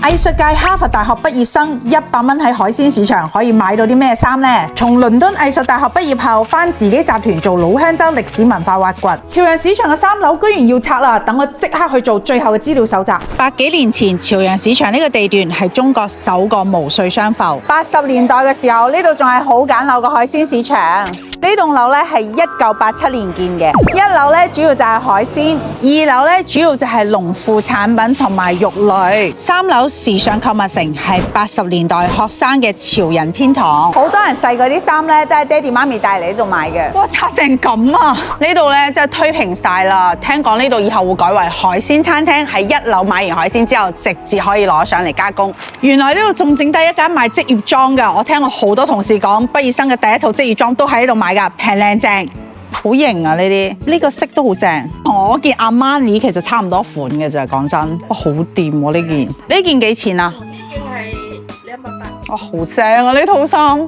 藝術界哈佛大學畢業生100蚊喺海鮮市場可以買到啲咩衫呢？從倫敦藝術大學畢業後，返自己集團做老香洲歷史文化挖掘。潮洋市場嘅3樓居然要拆啦！等我即刻去做最後嘅資料搜集。100幾年前，潮洋市場呢個地段係中國首個無稅商埠。80年代嘅時候，呢度仲係好簡陋嘅海鮮市場。呢棟樓咧係1987年建嘅，1樓咧主要就係海鮮，2樓咧主要就係農副產品同埋肉類，3樓時尚購物城係80年代學生嘅潮人天堂。好多人細個啲衫咧都係爹哋媽咪帶嚟呢度買嘅。哇，拆成咁啊！呢度咧真係推平晒啦。聽講呢度以後會改為海鮮餐廳，喺1樓買完海鮮之後，直接可以攞上嚟加工。原來呢度仲整低一間賣職業裝㗎。我聽過好多同事講，畢業生嘅第一套職業裝都喺呢度買㗎，平靚正。好型啊！呢個色都好正，同我件阿瑪尼其實差唔多款嘅咋，講真，哇好掂喎呢件幾錢啊？呢件係280。哇好正啊呢套衫！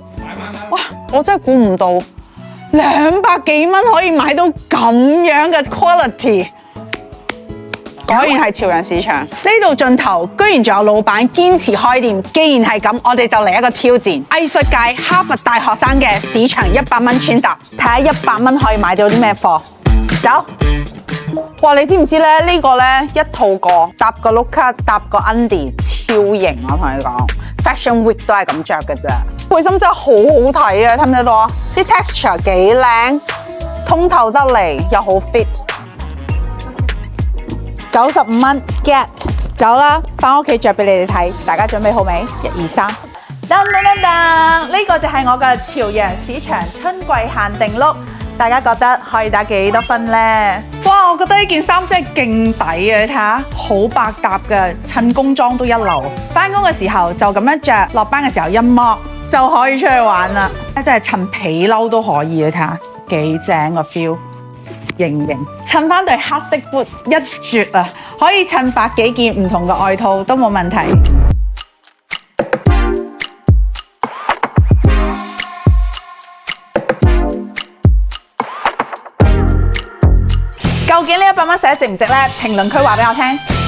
哇我真係估唔到200幾蚊可以買到咁樣嘅 quality。果然係潮人市場，呢度盡頭居然仲有老闆堅持開店。既然係咁，我哋就嚟一個挑戰，藝術界哈佛大學生嘅市場100蚊穿搭，睇下100蚊可以買到啲咩貨。走！哇，你知唔知咧？呢個咧一套過搭個碌卡搭個 Undy 超型，我同你講 ，Fashion Week 都係咁着嘅啫。背心真係好好睇啊，睇唔睇到啊？啲 texture 幾靚，通透得嚟又好 fit。95蚊 get 走啦，翻屋企着俾你哋睇。大家準備好未？1、2、3，噔噔噔噔，呢個就係我嘅潮洋市場春季限定 look。大家覺得可以打幾多分呢？哇，我覺得呢件衫真係勁抵啊！你睇下，好百搭嘅，襯工裝都一流。翻工嘅時候就咁樣着，落班嘅時候一剝就可以出去玩啦。真係襯皮褸都可以，你睇下幾正個 feel。型襯翻對黑色 boot 一絕啊！可以襯百幾件唔同嘅外套都冇問題。究竟呢100蚊使得值唔值呢？評論區話俾我聽。